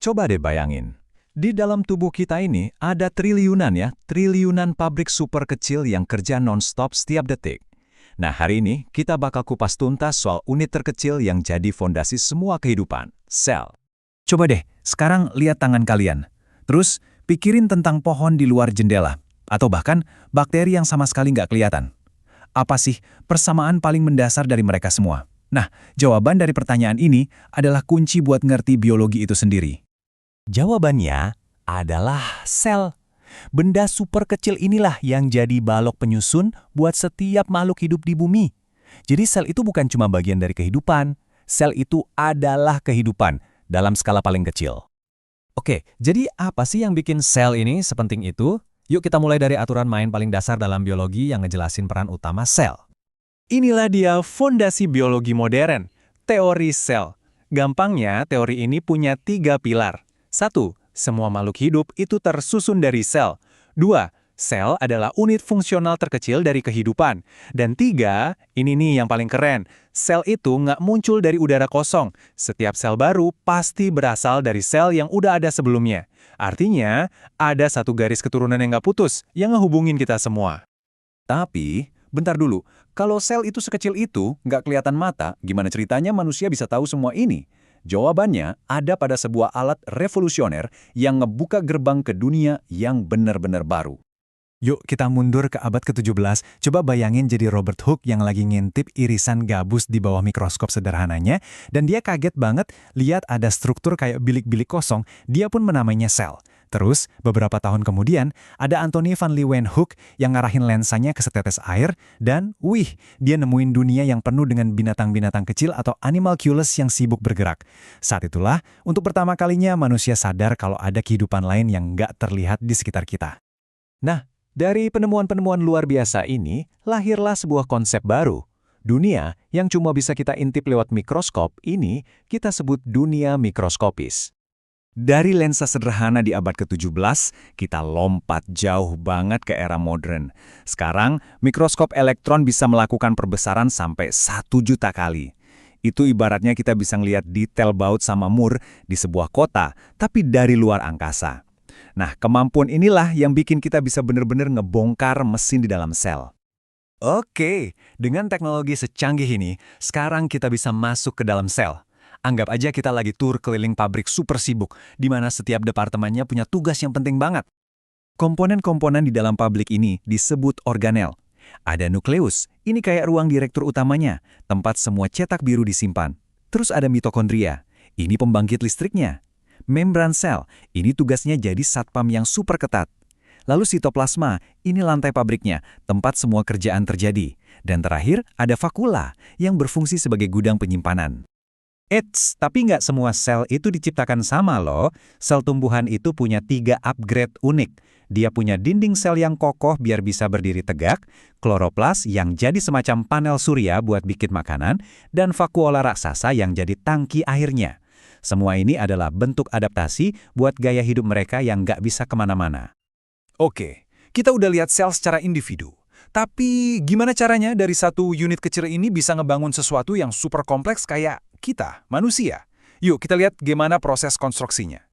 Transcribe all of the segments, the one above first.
Coba deh bayangin. Di dalam tubuh kita ini ada triliunan pabrik super kecil yang kerja non-stop setiap detik. Nah, hari ini kita bakal kupas tuntas soal unit terkecil yang jadi fondasi semua kehidupan, sel. Coba deh, sekarang lihat tangan kalian. Terus, pikirin tentang pohon di luar jendela, atau bahkan bakteri yang sama sekali nggak kelihatan. Apa sih persamaan paling mendasar dari mereka semua? Nah, jawaban dari pertanyaan ini adalah kunci buat ngerti biologi itu sendiri. Jawabannya adalah sel. Benda super kecil inilah yang jadi balok penyusun buat setiap makhluk hidup di bumi. Jadi sel itu bukan cuma bagian dari kehidupan, sel itu adalah kehidupan dalam skala paling kecil. Oke, jadi apa sih yang bikin sel ini sepenting itu? Yuk kita mulai dari aturan main paling dasar dalam biologi yang ngejelasin peran utama sel. Inilah dia fondasi biologi modern, teori sel. Gampangnya, teori ini punya 3 pilar. 1. Semua makhluk hidup itu tersusun dari sel. 2. Sel adalah unit fungsional terkecil dari kehidupan. Dan 3, ini nih yang paling keren, sel itu nggak muncul dari udara kosong. Setiap sel baru pasti berasal dari sel yang udah ada sebelumnya. Artinya, ada satu garis keturunan yang nggak putus, yang ngehubungin kita semua. Tapi, bentar dulu, kalau sel itu sekecil itu, nggak kelihatan mata, gimana ceritanya manusia bisa tahu semua ini? Jawabannya ada pada sebuah alat revolusioner yang ngebuka gerbang ke dunia yang benar-benar baru. Yuk kita mundur ke abad ke-17, coba bayangin jadi Robert Hooke yang lagi ngintip irisan gabus di bawah mikroskop sederhananya, dan dia kaget banget lihat ada struktur kayak bilik-bilik kosong, dia pun menamainya sel. Terus, beberapa tahun kemudian, ada Anthony van Leeuwenhoek yang ngarahin lensanya ke setetes air, dan wih, dia nemuin dunia yang penuh dengan binatang-binatang kecil atau animalcules yang sibuk bergerak. Saat itulah, untuk pertama kalinya manusia sadar kalau ada kehidupan lain yang nggak terlihat di sekitar kita. Nah, dari penemuan-penemuan luar biasa ini, lahirlah sebuah konsep baru. Dunia yang cuma bisa kita intip lewat mikroskop ini kita sebut dunia mikroskopis. Dari lensa sederhana di abad ke-17, kita lompat jauh banget ke era modern. Sekarang, mikroskop elektron bisa melakukan perbesaran sampai 1 juta kali. Itu ibaratnya kita bisa ngelihat detail baut sama mur di sebuah kota, tapi dari luar angkasa. Nah, kemampuan inilah yang bikin kita bisa benar-benar ngebongkar mesin di dalam sel. Oke, dengan teknologi secanggih ini, sekarang kita bisa masuk ke dalam sel. Anggap aja kita lagi tur keliling pabrik super sibuk, di mana setiap departemennya punya tugas yang penting banget. Komponen-komponen di dalam pabrik ini disebut organel. Ada nukleus, ini kayak ruang direktur utamanya, tempat semua cetak biru disimpan. Terus ada mitokondria, ini pembangkit listriknya. Membran sel, ini tugasnya jadi satpam yang super ketat. Lalu sitoplasma, ini lantai pabriknya, tempat semua kerjaan terjadi. Dan terakhir, ada vakula, yang berfungsi sebagai gudang penyimpanan. Eits, tapi nggak semua sel itu diciptakan sama loh. Sel tumbuhan itu punya 3 upgrade unik. Dia punya dinding sel yang kokoh biar bisa berdiri tegak, kloroplas yang jadi semacam panel surya buat bikin makanan, dan vakuola raksasa yang jadi tangki airnya. Semua ini adalah bentuk adaptasi buat gaya hidup mereka yang nggak bisa kemana-mana. Oke, kita udah lihat sel secara individu. Tapi gimana caranya dari satu unit kecil ini bisa ngebangun sesuatu yang super kompleks kayak kita, manusia? Yuk kita lihat gimana proses konstruksinya.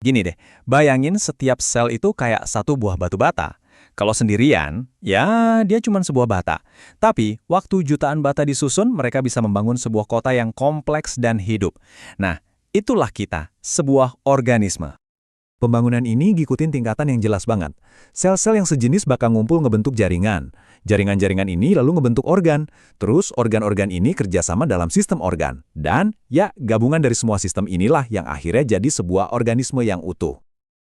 Gini deh, bayangin setiap sel itu kayak satu buah batu bata. Kalau sendirian, ya dia cuma sebuah bata. Tapi, waktu jutaan bata disusun, mereka bisa membangun sebuah kota yang kompleks dan hidup. Nah, itulah kita, sebuah organisme. Pembangunan ini ngikutin tingkatan yang jelas banget. Sel-sel yang sejenis bakal ngumpul ngebentuk jaringan. Jaringan-jaringan ini lalu ngebentuk organ. Terus organ-organ ini kerjasama dalam sistem organ. Dan ya, gabungan dari semua sistem inilah yang akhirnya jadi sebuah organisme yang utuh.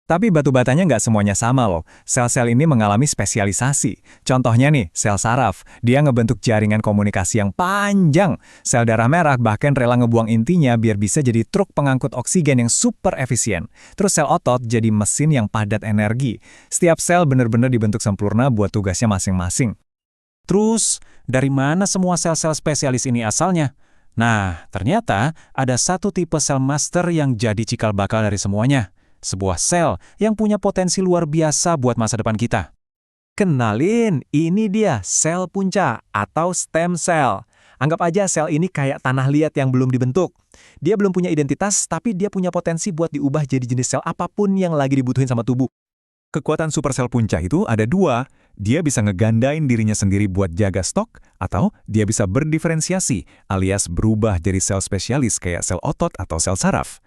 Tapi batu batanya nggak semuanya sama loh. Sel-sel ini mengalami spesialisasi. Contohnya nih, sel saraf. Dia ngebentuk jaringan komunikasi yang panjang. Sel darah merah bahkan rela ngebuang intinya biar bisa jadi truk pengangkut oksigen yang super efisien. Terus sel otot jadi mesin yang padat energi. Setiap sel benar-benar dibentuk sempurna buat tugasnya masing-masing. Terus, dari mana semua sel-sel spesialis ini asalnya? Nah, ternyata ada satu tipe sel master yang jadi cikal bakal dari semuanya. Sebuah sel yang punya potensi luar biasa buat masa depan kita. Kenalin, ini dia sel punca atau stem cell. Anggap aja sel ini kayak tanah liat yang belum dibentuk. Dia belum punya identitas, tapi dia punya potensi buat diubah jadi jenis sel apapun yang lagi dibutuhin sama tubuh. Kekuatan supersel puncak itu ada dua. Dia bisa ngegandain dirinya sendiri buat jaga stok, atau dia bisa berdiferensiasi, alias berubah jadi sel spesialis kayak sel otot atau sel saraf.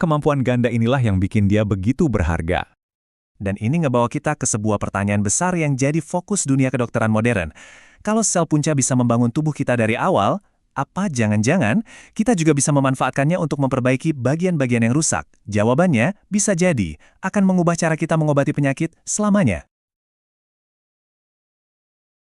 Kemampuan ganda inilah yang bikin dia begitu berharga. Dan ini ngebawa kita ke sebuah pertanyaan besar yang jadi fokus dunia kedokteran modern. Kalau sel punca bisa membangun tubuh kita dari awal, apa jangan-jangan kita juga bisa memanfaatkannya untuk memperbaiki bagian-bagian yang rusak? Jawabannya bisa jadi akan mengubah cara kita mengobati penyakit selamanya.